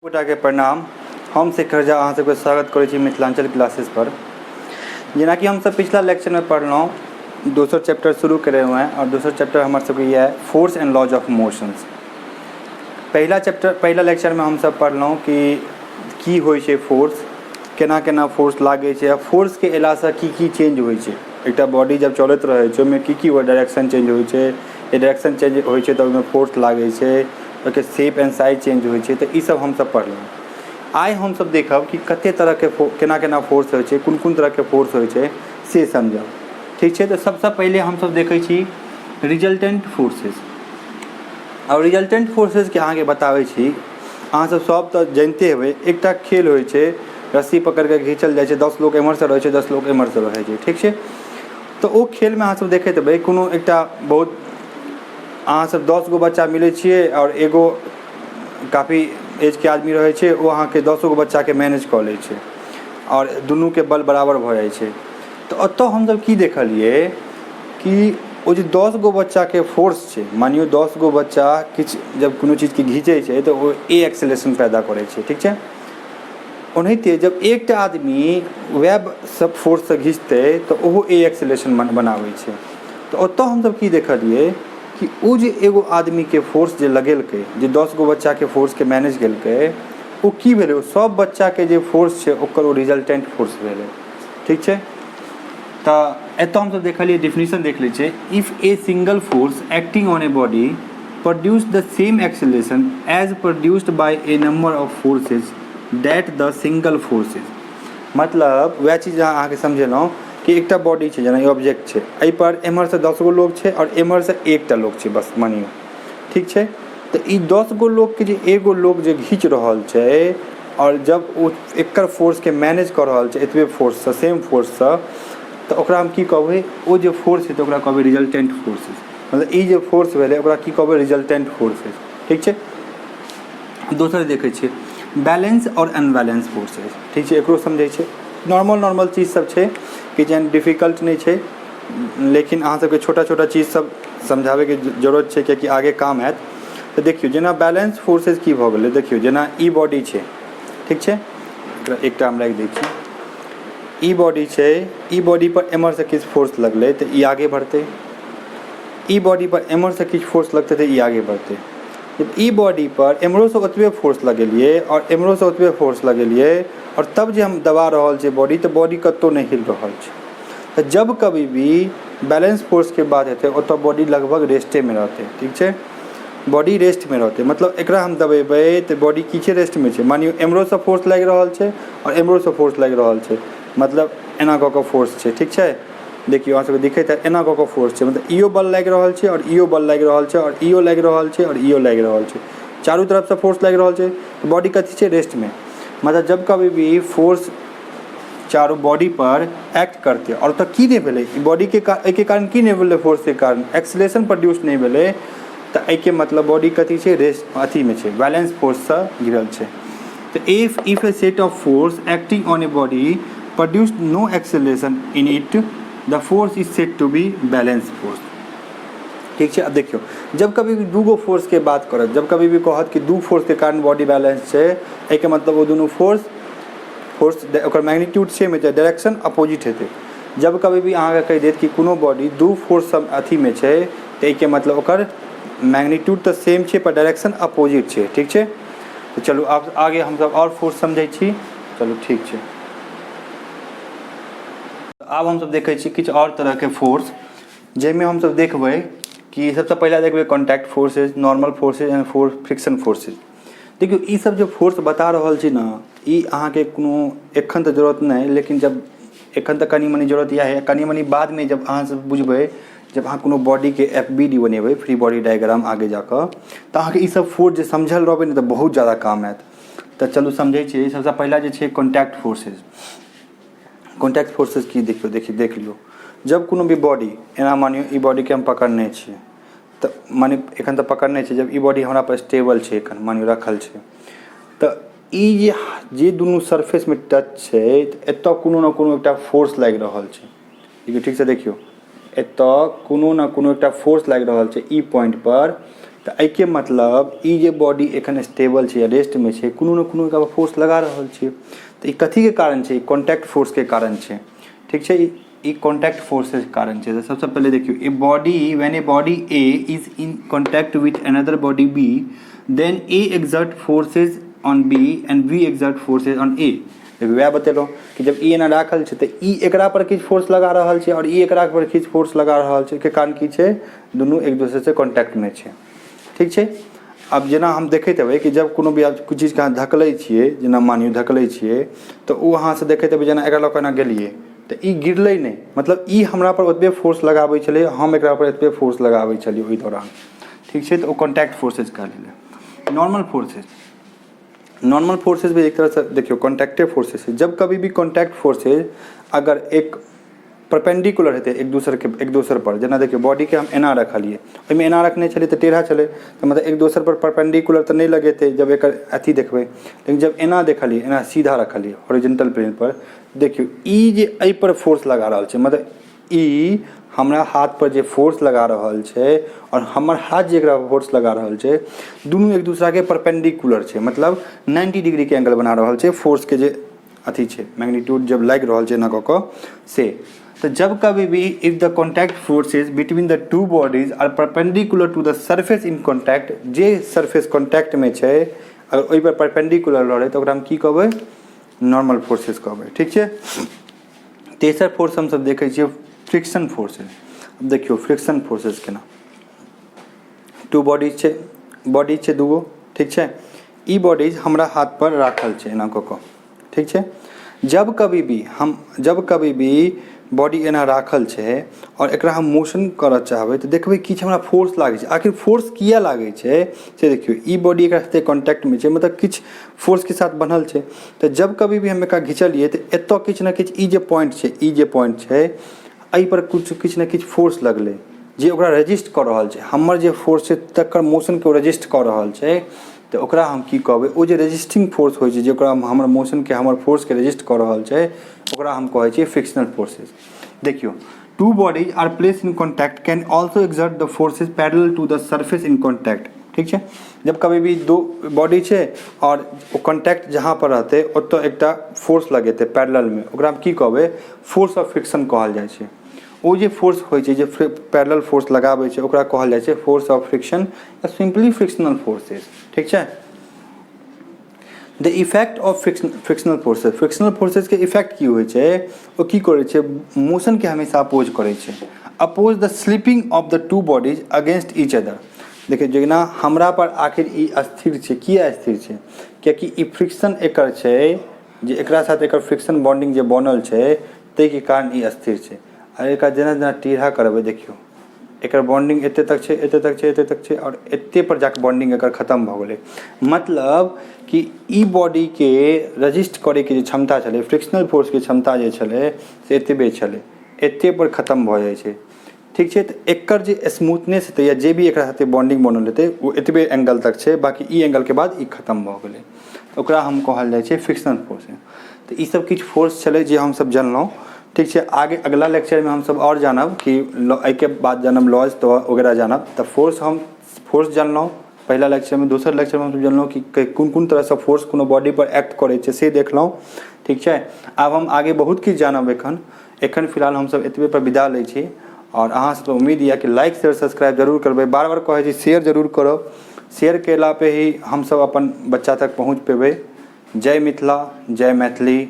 गोटाके प्रणाम। हम शेखर झा अहाँ सबके स्वागत करै छी मिथिलांचल क्लासेस पर। जेना कि हम सब पिछला लेक्चर में पढ़लहुँ दोसर चैप्टर शुरू करे हुए हैं और दोसर चैप्टर हमारे सबके ये है force and laws of motions. पहला लेक्चर में हम सब पढ़लहुँ कि की होइ छै फोर्स, केना केना फोर्स लागे छै, फोर्स के अयला से की चेंज होइ छै। एकटा बॉडी जब चलत रहे छै ओहिमे की डायरेक्शन चेंज होइ छै, डायरेक्शन चेंज होइ छै तऽ ओहिमे फोर्स लागे छै, okay shape and size change होइ छै। तऽ ई सब हम सब पढ़लहुँ। आइ हम सब देखब कि कते तरह के केना केना फोर्स होइ छै, कोन तरह के फोर्स होइ छै से समझब। ठीक छै, तो सबसे पहले हम सब देखै छी रिजल्टेंट फोर्सेस। और रिजल्टेंट फोर्सेस के अहाँके बताबै छी। अहाँ सब तऽ जानते हेबै एकटा खेल होइ छै, रस्सी पकड़ के घींचल जाइ छै, 10 लोग एम्हर से रहै छै, 10 लोग एम्हर से रहै छै। ठीक छै, तो ओ खेल में अहाँ सब देखैत हेबै कोनो एकटा बहुत अहाँ सब 10 गो बच्चा मिलै छियै और एगो काफ़ी एज के आदमी रहे छै, वो अहाँ के 10 गो बच्चा के मैनेज कऽ लै छै और दुनू के बल बराबर भऽ जाइ छै। तो ओतऽ हम सब की देखलिए कि ओ जे 10 गो बच्चा के फोर्स छै, मानियो 10 गो बच्चा किछ जब कोनो चीज के घींचे छै तो वो ए एक्सेलरेशन पैदा करे छै। ठीक छै, ओनाहिते जब एकटा आदमी वेब सब फोर्स से घींचते तो ओहो ए एक्सेलरेशन बनाबै छै। तो ओतऽ हम सब की देखलिए कि ओ जे एगो आदमी के फोर्स जे लगेलकै, जे 10 गो बच्चा के फोर्स के मैनेज केलकै, ओ की भेलै, ओ सब बच्चा के जे फोर्स छै ओकर ओ रिजल्टेंट फोर्स भेलै। ठीक छै, तऽ एतऽ हम सब देखलिए डेफिनेशन देख लै छै। If a single force acting on a body produce the same acceleration as produced by a number of forces that the single forces. मतलब वह चीज अहाँके समझेलहुँ कि एकटा बॉडी छै, जेना ऑब्जेक्ट छै, एहि पर एम्हर से 10 गो लोग छै और एम्हर से एकटा लोग छै बस मानियो। ठीक छै, तो ई 10 गो लोग के जे एगो लोग जे घींच रहल छै और जब ओ एकर फोर्स के मैनेज कर रहल छै एतबे फोर्स से, सेम फोर्स से, तो ओकरा हम की कहबै, ओ जे फोर्स है तो ओकरा कहबै रिजल्टेंट फोर्सेस। मतलब ई जे फोर्स भेलै ओकरा की कहबै, रिजल्टेंट फोर्सेस। ठीक छै, दोसर देखै छियै बैलेंस और अनबैलेंस फोर्सेस। ठीक छै, एकरो समझै छै। नॉर्मल चीज सब छै कि जेहन डिफिकल्ट नहीं छै, लेकिन अहाँ सबके छोटा छोटा चीज सब समझावे के जरूरत छै कियाकि आगे काम आयत। तो देखियो जेना बैलेंस फोर्सेस की भऽ गेलै, देखियो जेना ई बॉडी छै। ठीक छै, एकटा हम राखि दै छी। ई बॉडी छै, ई बॉडी पर एम्हर से किछु फोर्स लगलै तऽ ई आगे बढ़तै, ई बॉडी पर एम्हर से किछु फोर्स लगतै तऽ ई आगे बढ़तै। जब ई बॉडी पर एम्हरो से ओतबे फोर्स लगेलिए और एम्हरो से ओतबे फोर्स लगेलिए और तब जे हम दबा रहल छै बॉडी, तो बॉडी कतौ नहीं हिल रहल छै। तो जब कभी भी बैलेंस फोर्स के बात हेतै ओतऽ बॉडी लगभग रेस्टे में रहतै। ठीक छै, बॉडी रेस्ट में रहतै, मतलब एकरा हम दबेबै तो बॉडी की छै, रेस्ट में छै। मानियो एम्हरो से फोर्स लागि रहल छै और एम्हरो से फोर्स लागि रहल छै, मतलब एना कऽ कऽ फोर्स छै। ठीक छै, देखियो अहाँ सबके दिखैत है एना कऽ कऽ फोर्स छै, मतलब इहो बल लागि रहल छै और इहो बल लागि रहल छै और इहो लागि रहल छै और इहो लागि रहल छै, चारू तरफ से फोर्स लागि रहल छै। तो बॉडी कथी छै, रेस्ट में। मतलब जब कभी भी फोर्स चारू बॉडी पर एक्ट करते और तो की नहीं भेलै, बॉडी के कारण की नहीं भेलै, फोर्स के कारण एक्सेलरेशन प्रोड्यूस नहीं भेलै, तो एके मतलब बॉडी कथी छै, रेस्ट अथी में छै, बैलेंस फोर्स से घिरल छै। तो if a set of force acting on a body produced no acceleration in it, the force is said to be balance force. ठीक छै, अब देखियो जब कभी भी दूगो फोर्स के बात करत, जब कभी भी कहत कि दू फोर्स के कारण बॉडी बैलेंस छै, एके मतलब वो दोनों फोर्स ओकर मैग्नीट्यूड सेम हेतै, डायरेक्शन अपोजिट हेतै। जब कभी भी अहाँके कहि देत कि कोनो बॉडी दू फोर्स सब अथी में छै, तो एके मतलब ओकर मैग्नीट्यूड तो सेम छै पर डायरेक्शन अपोजिट छै। ठीक छै, तो चलू आब आगे हम सब और फोर्स समझै छी। चलू ठीक छै, आब हम सब देखै छी किछु और तरह के फोर्स, जाहिमे हम सब देखबै कि सबसे पहले देखबै contact forces, normal forces and friction forces. देखियो ई सब जो फोर्स बता रहल छी ना, ई अहाँके कोनो एखन तऽ जरूरत नहीं, लेकिन जब एखन तऽ कनी मनी जरूरत यह है, कनी मनी बाद में जब अहाँ सब बुझबै, जब अहाँ कोनो बॉडी के FBD बनेबै, फ्री बॉडी डायग्राम, आगे जाकर तो अहाँके ई सब फोर्स जे समझल रहबै ने तो बहुत ज़्यादा काम आयत। तो चलू समझै छी। सबसे पहला जे छै कॉन्टैक्ट फोर्सेज। कॉन्टैक्ट फोर्सेज की देखियो देख लियो, जब कोनो भी बॉडी एना मानियो ई बॉडी के हम पकड़ने छियै, तो मानियो एखन तऽ पकड़ने छै, जब ई बॉडी हमरा पर स्टेबल छै, एखन मानियो रखल छै, तो ई जे दुनू सरफेस में टच छै, एतऽ कोनो ना कोनो एकटा फोर्स लागि रहल छै। देखियो ठीक से देखियो, एतऽ कोनो ना कोनो एकटा फोर्स लागि रहल छै ई पॉइंट पर, तो एहिके मतलब ई जे बॉडी एखन स्टेबल छै या रेस्ट में छै, कोनो न कोनो एकरा फोर्स लगा रहल छै। तो ई कथी के कारण छै? कॉन्टैक्ट फोर्स के कारण छै, ठीक छै। ई कॉन्टैक्ट फोर्स के कारण छै। तो सबसे पहले देखियो, a body when a body A is in contact with another body B, then A exert forces on B and B exert forces on A. वह बतेलहुँ कि जब ई एना राखल छै तो ई एकरा पर किछु फोर्स लगा रहल छै और ई एकरा पर किछु फोर्स लगा रहल छै, के कारण की छै? दुनू एक दूसरे से कॉन्टैक्ट में छै, ठीक छै। अब जेना हम देखैत हेबै कि जब कोनो भी कुछ चीज के अहाँ धकलै छियै, जेना मानियो धकलै छियै, तो ओ अहाँ से देखैत हेबै जेना एकरा लऽ कऽ एना गेलियै तो ई गिरलै नहीं, मतलब ई हमरा पर ओतबे फोर्स लगाबै छलै, हम एकरा पर एतबे फोर्स लगाबै छलियै ओहि दौरान, ठीक छै। तो ओ कॉन्टैक्ट फोर्सेज कहल। नॉर्मल फोर्सेज भी एक तरह से देखियो कॉन्टैक्टिव फोर्सेज है। जब कभी भी कॉन्टैक्ट फोर्सेज अगर एक परपेंडिकुलर हेतै एक दोसर पर, जेना देखियो बॉडी के हम एना रखलिए, ओहिमे एना रखने छलिए तो टेढ़ा चले, तो मतलब एक दोसर पर परपेंडिकुलर तो नहीं लगेते जब एक अथी देखबै, लेकिन जब एना देखलिए, एना सीधा रखलिए हॉरिजॉन्टल प्लेन पर, देखियो ई जे एहि पर फोर्स लगा रहल छै, मतलब ई हमरा हाथ पर जे फोर्स लगा रहल छै और हमर हाथ जे एकरा फोर्स लगा रहल छै, दुनू एक दूसरा के परपेंडिकुलर छै, मतलब 90 डिग्री के एंगल बना रहल छै फोर्स के जे अथी छै, मैग्नीट्यूड जब लागि रहल छै एना कऽ कऽ से। तो जब कभी भी if the contact forces between the two bodies are perpendicular to the surface in contact, जे सरफेस कॉन्टैक्ट में छै अगर ओहि पर परपेंडिकुलर रहै तो ओकरा हम की कहबै? नॉर्मल फोर्सेज कहबै, ठीक छै। तेसर फोर्स हम सब देखै छियै फ्रिक्शन फोर्सेज। अब देखियो फ्रिक्शन फोर्सेज केना, टू बॉडीज छै दूगो, ठीक छै। ई बॉडीज हमरा हाथ पर राखल छै एना कऽ कऽ, ठीक छै। जब कभी भी बॉडी एना राखल छै और एकरा हम मोशन करऽ चाहबै तो देखबै किछु हमरा फोर्स लागै छै। आखिर फोर्स किया लागै छै से देखियो, ई बॉडी एकरा साथे कॉन्टैक्ट में छै, मतलब किछु फोर्स के साथ बनल छै। तो जब कभी भी हम एकरा घिचलिए तो एतऽ किछु ना किछु ई जे पॉइंट छै एहि पर किछु ना किछु फोर्स लगलै जे ओकरा रेजिस्ट कऽ रहल छै, हमर जे फोर्स छै तकर मोशन के रेजिस्ट कऽ रहल छै, तो ओकरा हम की कहबै? ओ जे रेजिस्टिंग फोर्स होइ छै, जे ओकरा हमर मोशन के हमर फोर्स के रेजिस्ट कऽ रहल छै, ओकरा हम कहै छियै फ्रिक्शनल फोर्सेज। देखियो, two bodies are place in contact can also exert the forces parallel to the surface in contact, ठीक छै। जब कभी भी दो बॉडी छै और ओ कॉन्टैक्ट जहाँ पर रहतै ओतऽ एकटा फोर्स लगेतै पैरेलल में, ओकरा हम की कहबै? फोर्स ऑफ फ्रिक्शन कहल जाइ छै। ओ जे फोर्स होइ छै, जे पैरेलल फोर्स लगाबै छै, ओकरा कहल जाइ छै फोर्स ऑफ फ्रिक्शन या सिंपली फ्रिक्शनल फोर्सेज, ठीक छै। The effect of frictional forces के इफेक्ट की होइ छै? ओ की करै छै? मोशन के हमेशा अपोज करै छै, oppose the slipping of the two bodies against each other. देखिए जेना हमरा पर आखिर ई अस्थिर छै, किया स्थिर छै? कियाकि ई फ्रिक्शन एकर छै, जे एकरा साथ एकर फ्रिक्शन बॉन्डिंग जे बनल छै ताहिके कारण ई अस्थिर छै। आ एकरा जेना जेना टेढ़ा करबै देखियो, एकर बॉन्डिंग एते तक छै और एते पर जाके बॉन्डिंग एकर खत्म भऽ गेलै। मतलब कि ई बॉडी के रजिस्ट करे के जे क्षमता छलै, फ्रिक्शनल फोर्स के क्षमता जे छलै से एतबे छलै, एते पर खत्म भऽ जाइ छै, ठीक छै। तो एकर जे स्मूथनेस हेतै या जे भी एकरा साथे बॉन्डिंग बनल हेतै वो एतबे एंगल तक छै, बाकी ई एंगल के बाद ई खत्म भऽ गेलै, ओकरा हम कहल जाइ छै फ्रिक्शनल फोर्स। तो ई सब किछु फोर्स छलै जे हम सब जानलहुँ, ठीक छै। आगे अगला लेक्चर में हम सब और जानब कि एहिके बाद जानब लॉज तो वगैरह जानब। तो फोर्स जानलहुँ पहला लेक्चर में। दोसर लेक्चर में हम जानलहुँ कि कोन तरह से फोर्स कोनो बॉडी पर एक्ट करै छै से देखलहुँ, ठीक छै। आब हम आगे बहुत किछु जानब। एखन फिलहाल हम सब एतबे पर विदा लै छी और अहाँ सबके उम्मीद यऽ कि लाइक शेयर सब्सक्राइब जरूर करबै। बार बार कहै छी शेयर जरूर करब, शेयर केला पे ही हम सब अपन बच्चा तक पहुँच पेबै। जय मिथिला, जय मैथिली।